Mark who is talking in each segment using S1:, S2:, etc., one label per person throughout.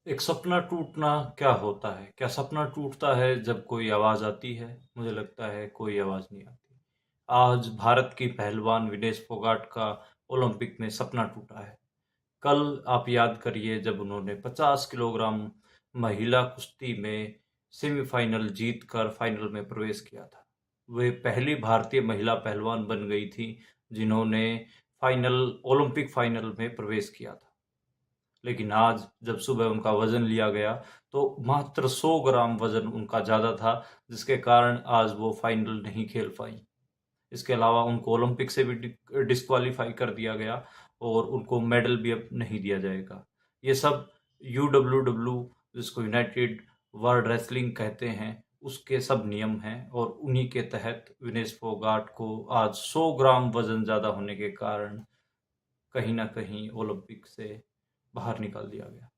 S1: एक सपना टूटना क्या होता है? क्या सपना टूटता है जब कोई आवाज़ आती है? मुझे लगता है कोई आवाज़ नहीं आती। आज भारत की पहलवान विनेश फोगाट का ओलंपिक में सपना टूटा है। कल आप याद करिए जब उन्होंने 50 किलोग्राम महिला कुश्ती में सेमीफाइनल जीतकर फाइनल में प्रवेश किया था। वे पहली भारतीय महिला पहलवान बन गई थी जिन्होंने ओलंपिक फाइनल में प्रवेश किया था। लेकिन आज जब सुबह उनका वजन लिया गया तो मात्र 100 ग्राम वजन उनका ज़्यादा था, जिसके कारण आज वो फाइनल नहीं खेल पाई। इसके अलावा उनको ओलंपिक से भी डिस्क्वालीफाई कर दिया गया और उनको मेडल भी अब नहीं दिया जाएगा। ये सब यूडब्ल्यूडब्ल्यू, जिसको यूनाइटेड वर्ल्ड रेसलिंग कहते हैं, उसके सब नियम हैं और उन्हीं के तहत विनेश फोगाट को आज 100 ग्राम वजन ज़्यादा होने के कारण कहीं ना कहीं ओलंपिक से बाहर निकाल दिया गया।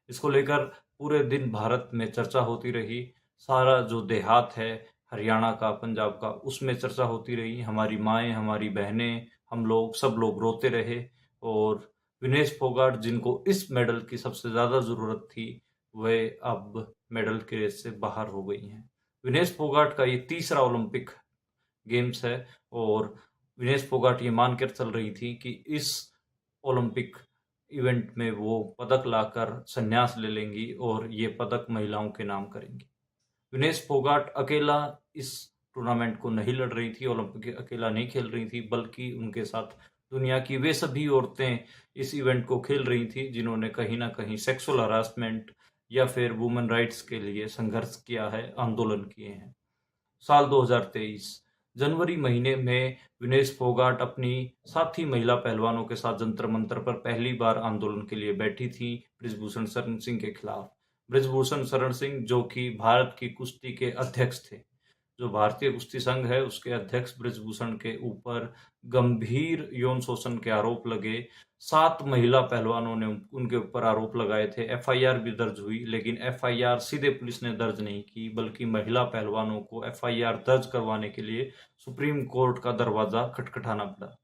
S1: इसको लेकर पूरे दिन भारत में चर्चा होती रही। सारा जो देहात है, हरियाणा का, पंजाब का, उसमें चर्चा होती रही। हमारी माएँ, हमारी बहनें, हम लोग सब लोग रोते रहे और विनेश फोगाट जिनको इस मेडल की सबसे ज़्यादा ज़रूरत थी, वे अब मेडल के रेस से बाहर हो गई हैं। विनेश फोगाट का ये तीसरा ओलंपिक गेम्स है और विनेश फोगाट ये मानकर चल रही थी कि इस ओलंपिक इवेंट में वो पदक लाकर संन्यास ले लेंगी और ये पदक महिलाओं के नाम करेंगी। विनेश फोगाट अकेला इस टूर्नामेंट को नहीं लड़ रही थी, ओलंपिक अकेला नहीं खेल रही थी, बल्कि उनके साथ दुनिया की वे सभी औरतें इस इवेंट को खेल रही थी जिन्होंने कहीं ना कहीं सेक्सुअल हरासमेंट या फिर वुमेन राइट्स के लिए संघर्ष किया है, आंदोलन किए हैं। साल 2023 जनवरी महीने में विनेश फोगाट अपनी साथी महिला पहलवानों के साथ जंतर मंतर पर पहली बार आंदोलन के लिए बैठी थी बृजभूषण शरण सिंह के खिलाफ। बृजभूषण शरण सिंह जो कि भारत की कुश्ती के अध्यक्ष थे, जो भारतीय कुश्ती संघ है उसके अध्यक्ष बृजभूषण के ऊपर गंभीर यौन शोषण के आरोप लगे। 7 महिला पहलवानों ने उनके ऊपर आरोप लगाए थे। एफआईआर भी दर्ज हुई, लेकिन एफआईआर सीधे पुलिस ने दर्ज नहीं की, बल्कि महिला पहलवानों को एफआईआर दर्ज करवाने के लिए सुप्रीम कोर्ट का दरवाजा खटखटाना पड़ा।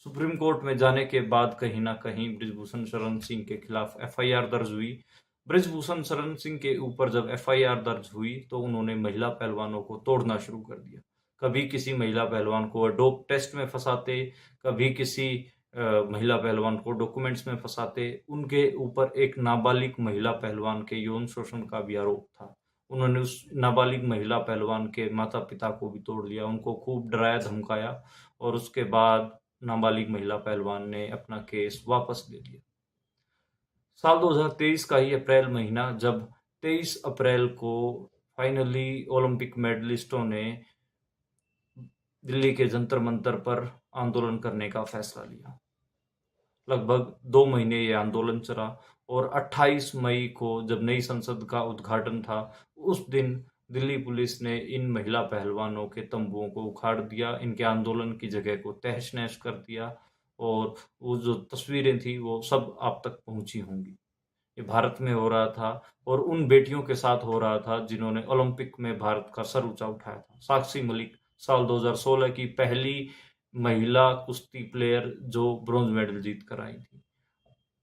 S1: सुप्रीम कोर्ट में जाने के बाद कहीं ना कहीं बृजभूषण शरण सिंह के खिलाफ एफआईआर दर्ज हुई। बृजभूषण शरण सिंह के ऊपर जब एफआईआर दर्ज हुई तो उन्होंने महिला पहलवानों को तोड़ना शुरू कर दिया। कभी किसी महिला पहलवान को डोप टेस्ट में फंसाते, कभी किसी महिला पहलवान को डॉक्यूमेंट्स में फंसाते। उनके ऊपर एक नाबालिग महिला पहलवान के यौन शोषण का भी आरोप था। उन्होंने उस नाबालिग महिला पहलवान के माता पिता को भी तोड़ लिया, उनको खूब डराया धमकाया और उसके बाद नाबालिग महिला पहलवान ने अपना केस वापस ले लिया। साल 2023 का ही अप्रैल महीना, जब 23 अप्रैल को फाइनली ओलंपिक मेडलिस्टों ने दिल्ली के जंतर मंतर पर आंदोलन करने का फैसला लिया। लगभग 2 महीने ये आंदोलन चला और 28 मई को जब नई संसद का उद्घाटन था, उस दिन दिल्ली पुलिस ने इन महिला पहलवानों के तंबुओं को उखाड़ दिया, इनके आंदोलन की जगह को तहस नहस कर दिया और वो जो तस्वीरें थी वो सब आप तक पहुंची होंगी। ये भारत में हो रहा था और उन बेटियों के साथ हो रहा था जिन्होंने ओलंपिक में भारत का सर ऊंचा उठाया था। साक्षी मलिक साल 2016 की पहली महिला कुश्ती प्लेयर जो ब्रॉन्ज मेडल जीत कर आई थी।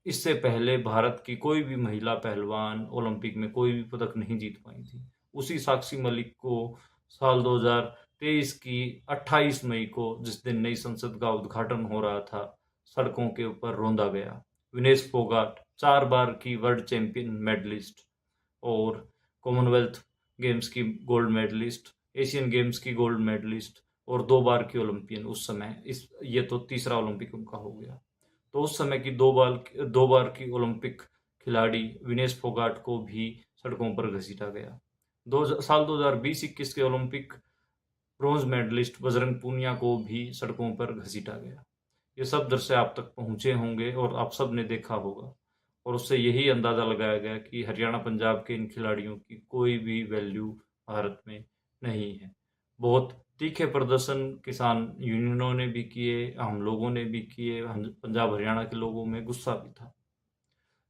S1: इससे पहले भारत की कोई भी महिला पहलवान ओलंपिक में कोई भी पदक नहीं जीत पाई थी। उसी साक्षी मलिक को साल 2023 की 28 मई को, जिस दिन नई संसद का उद्घाटन हो रहा था, सड़कों के ऊपर रौंदा गया। विनेश फोगाट 4 बार की वर्ल्ड चैंपियन मेडलिस्ट और कॉमनवेल्थ गेम्स की गोल्ड मेडलिस्ट, एशियन गेम्स की गोल्ड मेडलिस्ट और 2 बार की ओलंपियन। उस समय इस ये तो तीसरा ओलंपिक उनका हो गया। तो उस समय की 2 बार की ओलंपिक खिलाड़ी विनेश फोगाट को भी सड़कों पर घसीटा गया। साल 2020-21 के Olympic bronze medallist Bajrang Punia को भी सड़कों पर घसीटा गया। ये सब दृश्य आप तक पहुंचे होंगे और आप सब ने देखा होगा और उससे यही अंदाजा लगाया गया कि हरियाणा पंजाब के इन खिलाड़ियों की कोई भी वैल्यू भारत में नहीं है। बहुत तीखे प्रदर्शन किसान यूनियनों ने भी किए, हम लोगों ने भी किए, पंजाब हरियाणा के लोगों में गुस्सा भी था।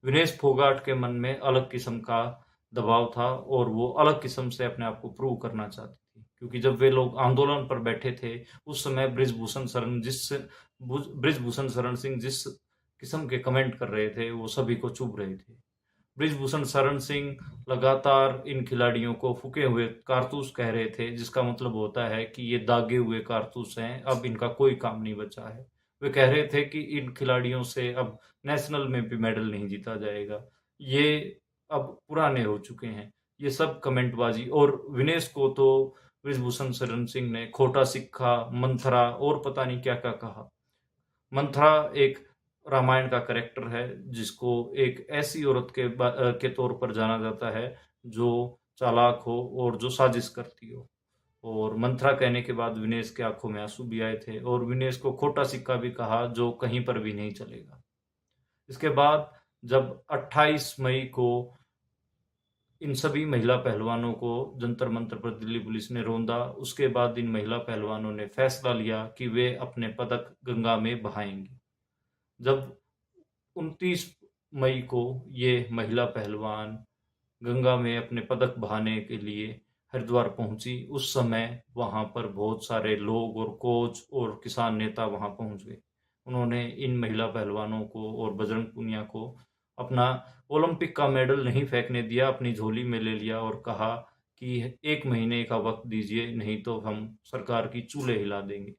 S1: विनेश फोगाट के मन में अलग किस्म का दबाव था और वो अलग किस्म से अपने आप को प्रूव करना चाहती थी, क्योंकि जब वे लोग आंदोलन पर बैठे थे उस समय बृजभूषण शरण सिंह जिस किस्म के कमेंट कर रहे थे वो सभी को चुभ रहे थे। बृजभूषण शरण सिंह लगातार इन खिलाड़ियों को फूके हुए कारतूस कह रहे थे, जिसका मतलब होता है कि ये दागे हुए कारतूस हैं, अब इनका कोई काम नहीं बचा है। वे कह रहे थे कि इन खिलाड़ियों से अब नेशनल में भी मेडल नहीं जीता जाएगा, ये अब पुराने हो चुके हैं। ये सब कमेंटबाजी। और विनेश को तो बृजभूषण शरण सिंह ने खोटा सिक्का, मंथरा और पता नहीं क्या क्या कहा। मंथरा एक रामायण का कैरेक्टर है, जिसको एक ऐसी औरत के तौर पर जाना जाता है जो चालाक हो और जो साजिश करती हो। और मंथरा कहने के बाद विनेश के आंखों में आंसू भी आए थे और विनेश को खोटा सिक्का भी कहा, जो कहीं पर भी नहीं चलेगा। इसके बाद जब 28 मई को इन सभी महिला पहलवानों को जंतर मंतर पर दिल्ली पुलिस ने रौंदा, उसके बाद इन महिला पहलवानों ने फैसला लिया कि वे अपने पदक गंगा में बहाएंगे। जब 29 मई को ये महिला पहलवान गंगा में अपने पदक बहाने के लिए हरिद्वार पहुंची, उस समय वहां पर बहुत सारे लोग और कोच और किसान नेता वहां पहुंच गए। उन्होंने इन महिला पहलवानों को और बजरंग पूनिया को अपना ओलंपिक का मेडल नहीं फेंकने दिया, अपनी झोली में ले लिया और कहा कि 1 महीने का वक्त दीजिए, नहीं तो हम सरकार की चूल्हे हिला देंगे।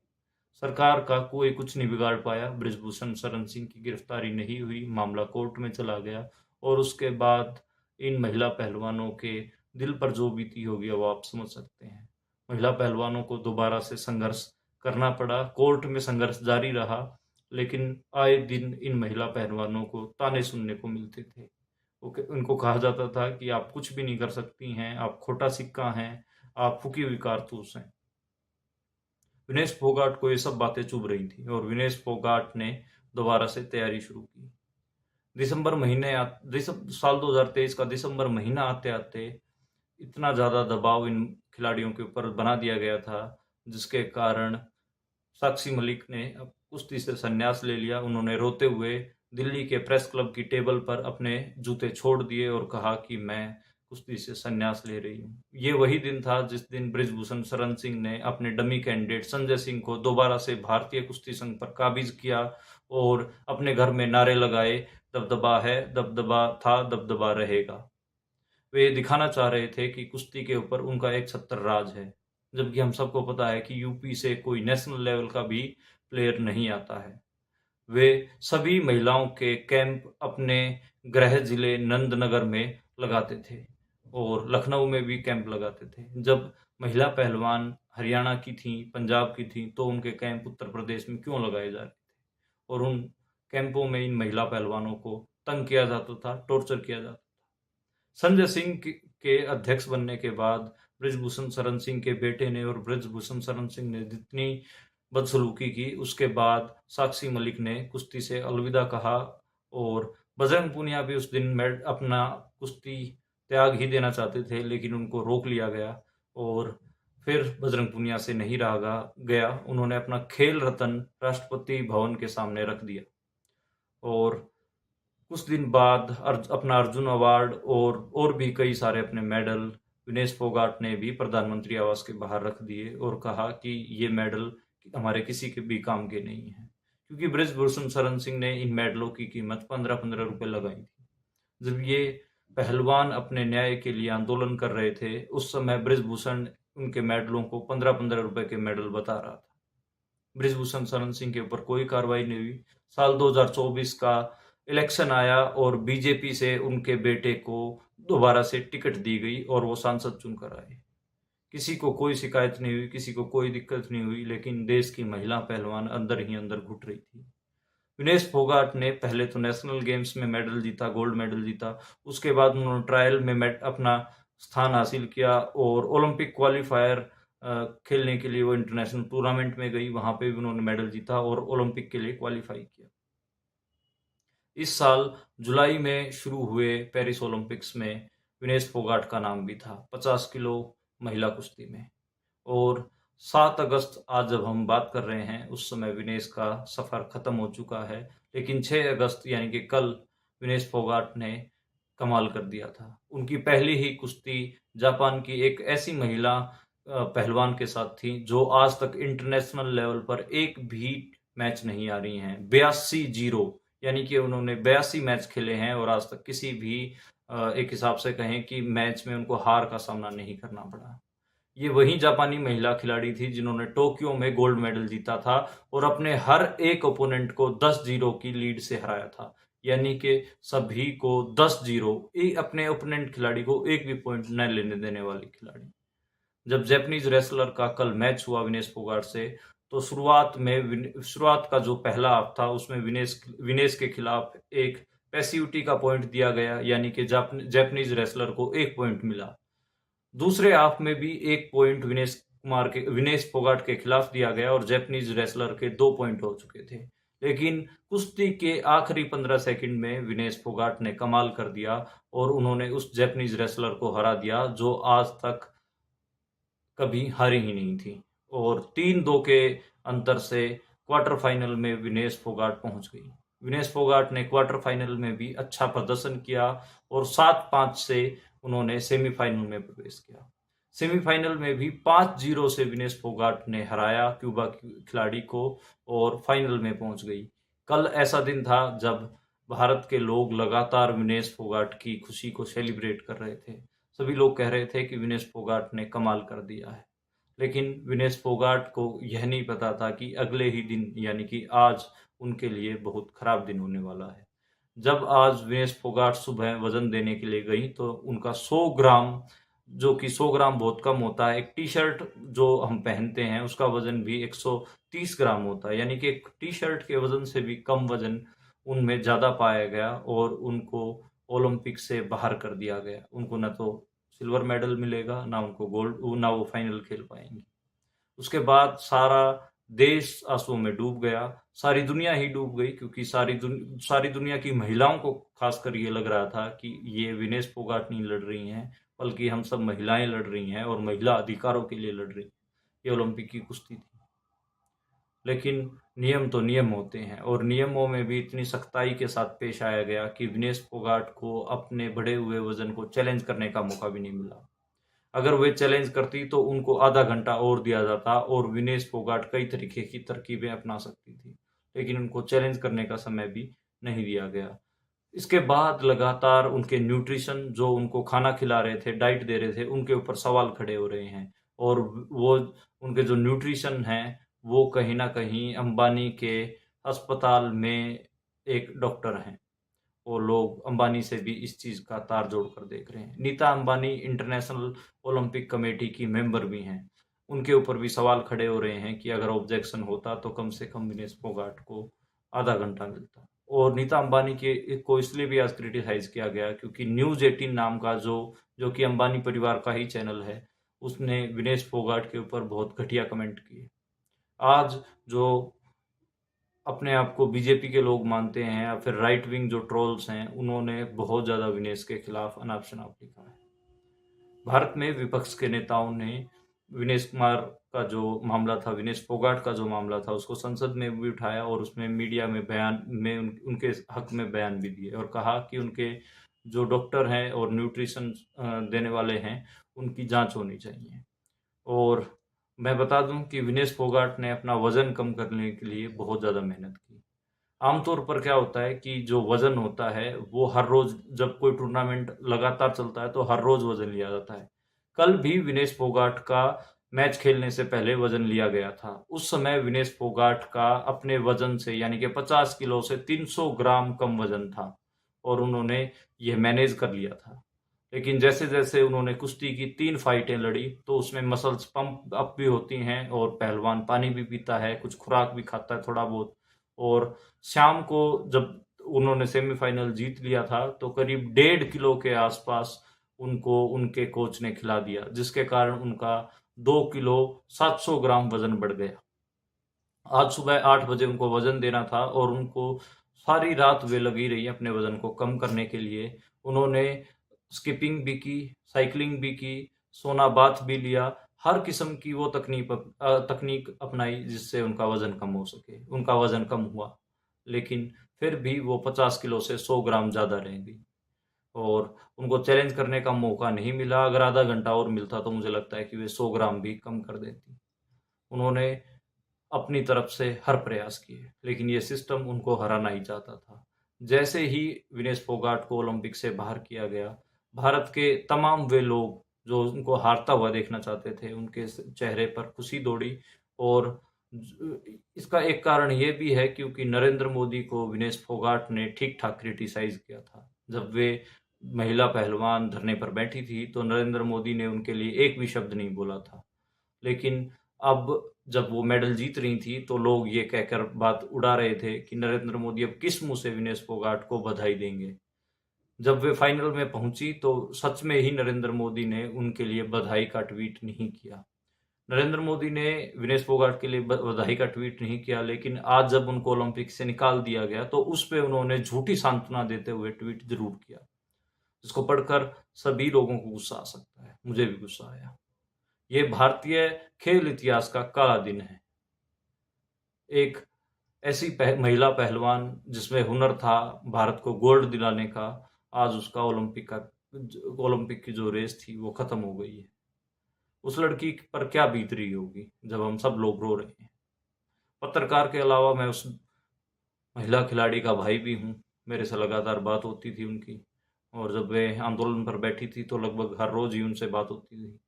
S1: सरकार का कोई कुछ नहीं बिगाड़ पाया। बृजभूषण शरण सिंह की गिरफ्तारी नहीं हुई, मामला कोर्ट में चला गया और उसके बाद इन महिला पहलवानों के दिल पर जो बीती होगी वो आप समझ सकते हैं। महिला पहलवानों को दोबारा से संघर्ष करना पड़ा, कोर्ट में संघर्ष जारी रहा, लेकिन आए दिन इन महिला पहलवानों को ताने सुनने को मिलते थे। उनको कहा जाता था कि आप कुछ भी नहीं कर सकती हैं, आप खोटा सिक्का हैं, आप फूकी हुई कारतूस हैं। विनेश फोगाट को ये सब बातें चुभ रही थी और विनेश फोगाट ने दोबारा से तैयारी शुरू की। साल 2023 का दिसंबर महीना आते आते इतना ज़्यादा दबाव इन खिलाड़ियों के ऊपर बना दिया गया था, जिसके कारण साक्षी मलिक ने अब कुश्ती से संन्यास ले लिया। उन्होंने रोते हुए दिल्ली के प्रेस क्लब की टेबल पर अपने जूते छोड़ दिए और कहा कि मैं कुश्ती से संन्यास ले रही हूँ। ये वही दिन था जिस दिन बृजभूषण शरण सिंह ने अपने डमी कैंडिडेट संजय सिंह को दोबारा से भारतीय कुश्ती संघ पर काबिज किया और अपने घर में नारे लगाए, दबदबा है, दबदबा था, दबदबा रहेगा। वे दिखाना चाह रहे थे कि कुश्ती के ऊपर उनका एक छत्र राज है, जबकि हम सबको पता है कि यूपी से कोई नेशनल लेवल का भी प्लेयर नहीं आता है। वे सभी महिलाओं के कैंप अपने गृह जिले नंदनगर में लगाते थे और लखनऊ में भी कैंप लगाते थे। जब महिला पहलवान हरियाणा की थी, पंजाब की थी, तो उनके कैंप उत्तर प्रदेश में क्यों लगाए जा रहे थे? और उन कैंपों में इन महिला पहलवानों को तंग किया जाता था, टॉर्चर किया जाता था। संजय सिंह के अध्यक्ष बनने के बाद बृजभूषण शरण सिंह के बेटे ने और बृजभूषण शरण सिंह ने जितनी बदसलूकी की, उसके बाद साक्षी मलिक ने कुश्ती से अलविदा कहा और बजरंग पूनिया भी उस दिन में अपना कुश्ती त्याग ही देना चाहते थे, लेकिन उनको रोक लिया गया और फिर बजरंग पूनिया से नहीं रहा गया। उन्होंने अपना खेल रत्न राष्ट्रपति भवन के सामने रख दिया और कुछ दिन बाद अपना अर्जुन अवार्ड और भी कई सारे अपने मेडल विनेश फोगाट ने भी प्रधानमंत्री आवास के बाहर रख दिए और कहा कि ये मेडल हमारे किसी के भी काम के नहीं है, क्योंकि बृजभूषण शरण सिंह ने इन मेडलों की कीमत 15-15 रुपए लगाई थी। जब ये पहलवान अपने न्याय के लिए आंदोलन कर रहे थे, उस समय बृजभूषण उनके मेडलों को 15-15 रुपए के मेडल बता रहा था। बृजभूषण शरण सिंह के ऊपर कोई कार्रवाई नहीं हुई। साल 2024 का इलेक्शन आया और बीजेपी से उनके बेटे को दोबारा से टिकट दी गई और वो सांसद चुनकर आए। किसी को कोई शिकायत नहीं हुई, किसी को कोई दिक्कत नहीं हुई, लेकिन देश की महिला पहलवान अंदर ही अंदर घुट रही थी। विनेश फोगाट ने पहले तो नेशनल गेम्स में मेडल जीता, गोल्ड मेडल जीता, उसके बाद उन्होंने ट्रायल में अपना स्थान हासिल किया और ओलंपिक क्वालिफायर खेलने के लिए वो इंटरनेशनल टूर्नामेंट में गई, वहां पे भी उन्होंने मेडल जीता और ओलंपिक के लिए क्वालिफाई किया। इस साल जुलाई में शुरू हुए पेरिस ओलंपिक्स में विनेश फोगाट का नाम भी था 50 किलो महिला कुश्ती में। और 7 अगस्त आज जब हम बात कर रहे हैं, उस समय विनेश का सफर खत्म हो चुका है, लेकिन 6 अगस्त यानी कि कल विनेश फोगाट ने कमाल कर दिया था। उनकी पहली ही कुश्ती जापान की एक ऐसी महिला पहलवान के साथ थी जो आज तक इंटरनेशनल लेवल पर एक भी मैच नहीं आ रही हैं। 82-0 यानी कि उन्होंने 82 मैच खेले हैं और आज तक किसी भी एक हिसाब से कहें कि मैच में उनको हार का सामना नहीं करना पड़ा। ये वही जापानी महिला खिलाड़ी थी जिन्होंने टोक्यो में गोल्ड मेडल जीता था और अपने हर एक ओपोनेंट को 10-0 की लीड से हराया था। यानी कि सभी को 10-0, अपने ओपोनेंट खिलाड़ी को एक भी पॉइंट न लेने देने वाली खिलाड़ी। जब जैपनीज रेसलर का कल मैच हुआ विनेश फोगाट से, तो शुरुआत का जो पहला हाफ था उसमें विनेश के खिलाफ एक पैसिविटी का पॉइंट दिया गया, यानी कि जैपनीज रेसलर को एक पॉइंट मिला। दूसरे हाफ में भी एक पॉइंट विनेश फोगाट के खिलाफ दिया गया और जैपनीज रेसलर के 2 पॉइंट हो चुके थे। लेकिन कुश्ती के आखिरी 15 सेकंड में विनेश फोगाट ने कमाल कर दिया और उन्होंने उस जैपनीज रेसलर को हरा दिया जो आज तक कभी हारी ही नहीं थी, और 3-2 के अंतर से क्वार्टर फाइनल में विनेश फोगाट पहुंच गई। विनेश फोगाट ने क्वार्टर फाइनल में भी अच्छा प्रदर्शन किया और 7-5 से उन्होंने सेमीफाइनल में प्रवेश किया। सेमीफाइनल में भी 5-0 से विनेश फोगाट ने हराया क्यूबा खिलाड़ी को और फाइनल में पहुंच गई। कल ऐसा दिन था जब भारत के लोग लगातार विनेश फोगाट की खुशी को सेलिब्रेट कर रहे थे। सभी लोग कह रहे थे कि विनेश फोगाट ने कमाल कर दिया है, लेकिन विनेश फोगाट को यह नहीं पता था कि अगले ही दिन यानी कि आज उनके लिए बहुत खराब दिन होने वाला है। जब आज विनेश फोगाट सुबह वजन देने के लिए गई तो उनका 100 ग्राम, जो कि 100 ग्राम बहुत कम होता है, एक टी शर्ट जो हम पहनते हैं उसका वजन भी 130 ग्राम होता है, यानी कि एक टी शर्ट के वजन से भी कम वजन उनमें ज़्यादा पाया गया और उनको ओलंपिक से बाहर कर दिया गया। उनको न तो सिल्वर मेडल मिलेगा, ना उनको गोल्ड, ना वो फाइनल खेल पाएंगी। उसके बाद सारा देश आंसुओं में डूब गया, सारी दुनिया ही डूब गई, क्योंकि सारी दुनिया की महिलाओं को खासकर ये लग रहा था कि ये विनेश फोगाट नहीं लड़ रही हैं, बल्कि हम सब महिलाएं लड़ रही हैं और महिला अधिकारों के लिए लड़ रही हैं। ये ओलंपिक की कुश्ती थी। लेकिन नियम तो नियम होते हैं और नियमों में भी इतनी सख्ताई के साथ पेश आया गया कि विनेश फोगाट को अपने बढ़े हुए वजन को चैलेंज करने का मौका भी नहीं मिला। अगर वे चैलेंज करती तो उनको आधा घंटा और दिया जाता और विनेश फोगाट कई तरीके की तरकीबें अपना सकती थी, लेकिन उनको चैलेंज करने का समय भी नहीं दिया गया। इसके बाद लगातार उनके न्यूट्रिशन, जो उनको खाना खिला रहे थे, डाइट दे रहे थे, उनके ऊपर सवाल खड़े हो रहे हैं और वो उनके जो न्यूट्रिशन हैं वो कहीं ना कहीं अंबानी के अस्पताल में एक डॉक्टर हैं, वो लोग अंबानी से भी इस चीज़ का तार जोड़ कर देख रहे हैं। Nita Ambani International Olympic Committee की मेंबर भी हैं, उनके ऊपर भी सवाल खड़े हो रहे हैं कि अगर ऑब्जेक्शन होता तो कम से कम विनेश फोगाट को आधा घंटा मिलता। और नीता अंबानी के को इसलिए भी आज क्रिटिसाइज किया गया क्योंकि न्यूज़ 18 नाम का जो कि अंबानी परिवार का ही चैनल है, उसने विनेश फोगाट के ऊपर बहुत घटिया कमेंट किए। आज जो अपने आप को बीजेपी के लोग मानते हैं या फिर राइट विंग जो ट्रोल्स हैं, उन्होंने बहुत ज़्यादा विनेश के खिलाफ अनाप शनाप लिखा है। भारत में विपक्ष के नेताओं ने विनेश कुमार का जो मामला था, विनेश फोगाट का जो मामला था, उसको संसद में भी उठाया और उसमें मीडिया में बयान में उनके हक में बयान भी दिए और कहा कि उनके जो डॉक्टर हैं और न्यूट्रिशन देने वाले हैं, उनकी जांच होनी चाहिए। और मैं बता दूं कि विनेश फोगाट ने अपना वजन कम करने के लिए बहुत ज़्यादा मेहनत की। आमतौर पर क्या होता है कि जो वजन होता है वो हर रोज, जब कोई टूर्नामेंट लगातार चलता है तो हर रोज वजन लिया जाता है। कल भी विनेश फोगाट का मैच खेलने से पहले वजन लिया गया था। उस समय विनेश फोगाट का अपने वजन से यानी कि 50 किलो से 300 ग्राम कम वजन था और उन्होंने यह मैनेज कर लिया था। लेकिन जैसे जैसे उन्होंने कुश्ती की 3 फाइटें लड़ी तो उसमें मसल्स पंप अप भी होती हैं और पहलवान पानी भी पीता है, कुछ खुराक भी खाता है थोड़ा बहुत। और शाम को जब उन्होंने सेमीफाइनल जीत लिया था तो करीब 1.5 किलो के आसपास उनको उनके कोच ने खिला दिया, जिसके कारण उनका 2 किलो 700 ग्राम वजन बढ़ गया। आज सुबह 8 बजे उनको वजन देना था और उनको सारी रात वे लगी रही अपने वजन को कम करने के लिए। उन्होंने स्किपिंग भी की, साइकिलिंग भी की, सोना बाथ भी लिया, हर किस्म की वो तकनीक अपनाई जिससे उनका वजन कम हो सके। उनका वजन कम हुआ, लेकिन फिर भी वो 50 किलो से 100 ग्राम ज़्यादा रह गई और उनको चैलेंज करने का मौका नहीं मिला। अगर आधा घंटा और मिलता तो मुझे लगता है कि वे 100 ग्राम भी कम कर देती। उन्होंने अपनी तरफ से हर प्रयास किए, लेकिन ये सिस्टम उनको हराना ही चाहता था। जैसे ही विनेश फोगाट को ओलंपिक से बाहर किया गया, भारत के तमाम वे लोग जो उनको हारता हुआ देखना चाहते थे, उनके चेहरे पर खुशी दौड़ी। और इसका एक कारण ये भी है क्योंकि नरेंद्र मोदी को विनेश फोगाट ने ठीक ठाक क्रिटिसाइज किया था। जब वे महिला पहलवान धरने पर बैठी थी तो नरेंद्र मोदी ने उनके लिए एक भी शब्द नहीं बोला था। लेकिन अब जब वो मेडल जीत रही थी तो लोग ये कहकर बात उड़ा रहे थे कि नरेंद्र मोदी अब किस मुंह से विनेश फोगाट को बधाई देंगे। जब वे फाइनल में पहुंची तो सच में ही नरेंद्र मोदी ने उनके लिए बधाई का ट्वीट नहीं किया। नरेंद्र मोदी ने विनेश फोगाट के लिए बधाई का ट्वीट नहीं किया, लेकिन आज जब उनको ओलंपिक से निकाल दिया गया तो उस पे उन्होंने झूठी सांत्वना देते हुए ट्वीट जरूर किया, जिसको पढ़कर सभी लोगों को गुस्सा आ सकता है। मुझे भी गुस्सा आया। ये भारतीय खेल इतिहास का काला दिन है। एक ऐसी महिला पहलवान जिसमें हुनर था भारत को गोल्ड दिलाने का, आज उसका ओलंपिक की जो रेस थी वो खत्म हो गई है। उस लड़की पर क्या बीत रही होगी जब हम सब लोग रो रहे हैं। पत्रकार के अलावा मैं उस महिला खिलाड़ी का भाई भी हूँ। मेरे से लगातार बात होती थी उनकी, और जब वे आंदोलन पर बैठी थी तो लगभग हर रोज ही उनसे बात होती थी।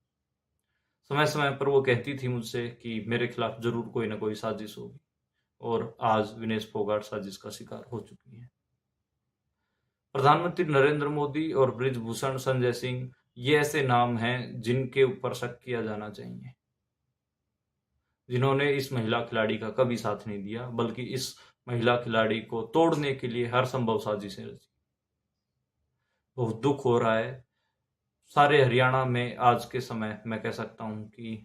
S1: समय समय पर वो कहती थी मुझसे कि मेरे खिलाफ जरूर कोई ना कोई साजिश होगी, और आज विनेश फोगाट साजिश का शिकार हो चुकी है। प्रधानमंत्री नरेंद्र मोदी और ब्रिजभूषण संजय सिंह ये ऐसे नाम हैं जिनके ऊपर शक किया जाना चाहिए, जिन्होंने इस महिला खिलाड़ी का कभी साथ नहीं दिया, बल्कि इस महिला खिलाड़ी को तोड़ने के लिए हर संभव साजिशें रची। बहुत दुख हो रहा है। सारे हरियाणा में आज के समय मैं कह सकता हूं कि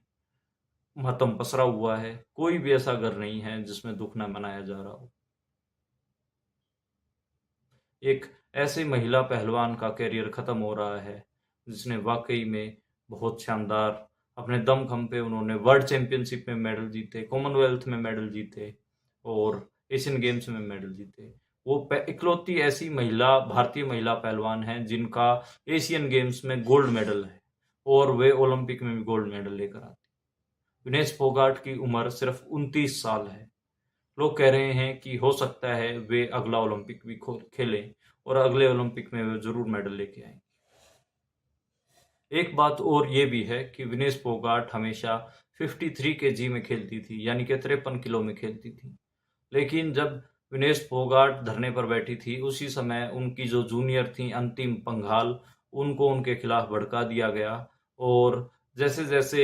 S1: मातम पसरा हुआ है। कोई भी ऐसा घर नहीं है जिसमें दुख न मनाया जा रहा हो। एक ऐसे महिला पहलवान का करियर खत्म हो रहा है जिसने वाकई में बहुत शानदार अपने दमखम पे उन्होंने वर्ल्ड चैंपियनशिप में मेडल जीते, कॉमनवेल्थ में मेडल जीते और एशियन गेम्स में मेडल जीते। वो इकलौती ऐसी महिला भारतीय महिला पहलवान है जिनका एशियन गेम्स में गोल्ड मेडल है, और वे ओलंपिक में भी गोल्ड मेडल लेकर आती। विनेश फोगाट की उम्र सिर्फ 29 साल है। लोग कह रहे हैं कि हो सकता है वे अगला ओलंपिक भी खेलें, और अगले ओलंपिक में वे जरूर मेडल लेके आएंगे। एक बात और ये भी है कि विनेश फोगाट हमेशा 53 केजी में खेलती थी, यानी कि 53 किलो में खेलती थी। लेकिन जब विनेश फोगाट धरने पर बैठी थी उसी समय उनकी जो जूनियर थी अंतिम पंघाल, उनको उनके खिलाफ भड़का दिया गया। और जैसे जैसे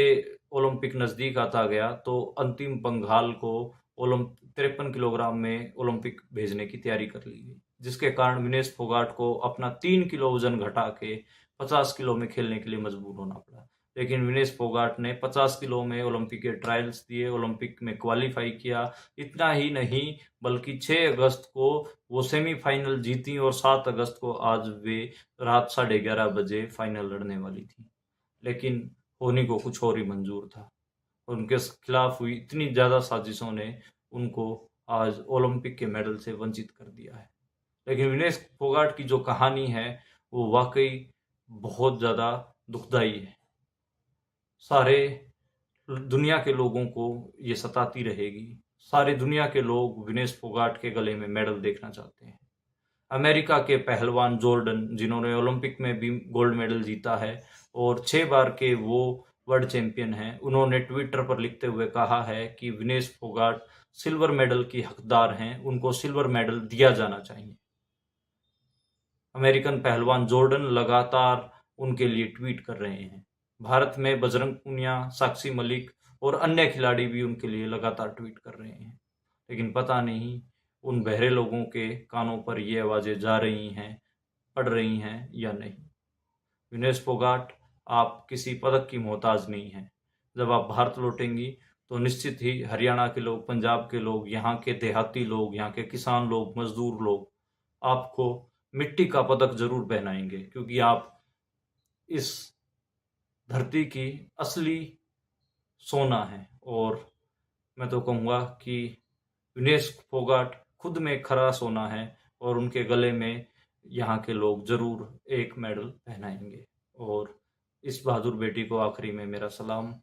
S1: ओलंपिक नजदीक आता गया तो अंतिम पंघाल को 53 किलोग्राम में ओलंपिक भेजने की तैयारी कर ली गई, जिसके कारण विनेश फोगाट को अपना 3 किलो वजन घटा के 50 किलो में खेलने के लिए मजबूर होना पड़ा। लेकिन विनेश फोगाट ने 50 किलो में ओलंपिक के ट्रायल्स दिए, ओलंपिक में क्वालिफाई किया। इतना ही नहीं बल्कि 6 अगस्त को वो सेमीफाइनल जीती, और 7 अगस्त को आज वे रात 11:30 बजे फाइनल लड़ने वाली थी। लेकिन होने को कुछ और ही मंजूर था। उनके खिलाफ हुई इतनी ज़्यादा साजिशों ने उनको आज ओलंपिक के मेडल से वंचित कर दिया है। लेकिन विनेश फोगाट की जो कहानी है वो वाकई बहुत ज़्यादा दुखदाई है। सारे दुनिया के लोगों को ये सताती रहेगी। सारी दुनिया के लोग विनेश फोगाट के गले में मेडल देखना चाहते हैं। अमेरिका के पहलवान जॉर्डन, जिन्होंने ओलंपिक में भी गोल्ड मेडल जीता है और 6 बार के वो वर्ल्ड चैंपियन हैं, उन्होंने ट्विटर पर लिखते हुए कहा है कि विनेश फोगाट सिल्वर मेडल की हकदार हैं, उनको सिल्वर मेडल दिया जाना चाहिए। अमेरिकन पहलवान जॉर्डन लगातार उनके लिए ट्वीट कर रहे हैं। भारत में बजरंग पुनिया, साक्षी मलिक और अन्य खिलाड़ी भी उनके लिए लगातार ट्वीट कर रहे हैं। लेकिन पता नहीं उन बहरे लोगों के कानों पर ये आवाज़ें जा रही हैं, पड़ रही हैं या नहीं। विनेश फोगाट, आप किसी पदक की मोहताज नहीं हैं। जब आप भारत लौटेंगी तो निश्चित ही हरियाणा के लोग, पंजाब के लोग, यहाँ के देहाती लोग, यहाँ के किसान लोग, मजदूर लोग आपको मिट्टी का पदक जरूर पहनाएंगे, क्योंकि आप इस धरती की असली सोना है। और मैं तो कहूँगा कि विनेश फोगाट खुद में खरा सोना है, और उनके गले में यहाँ के लोग जरूर एक मेडल पहनाएंगे। और इस बहादुर बेटी को आखिरी में मेरा सलाम।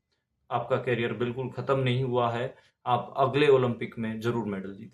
S1: आपका करियर बिल्कुल ख़त्म नहीं हुआ है, आप अगले ओलंपिक में जरूर मेडल जीतेंगे।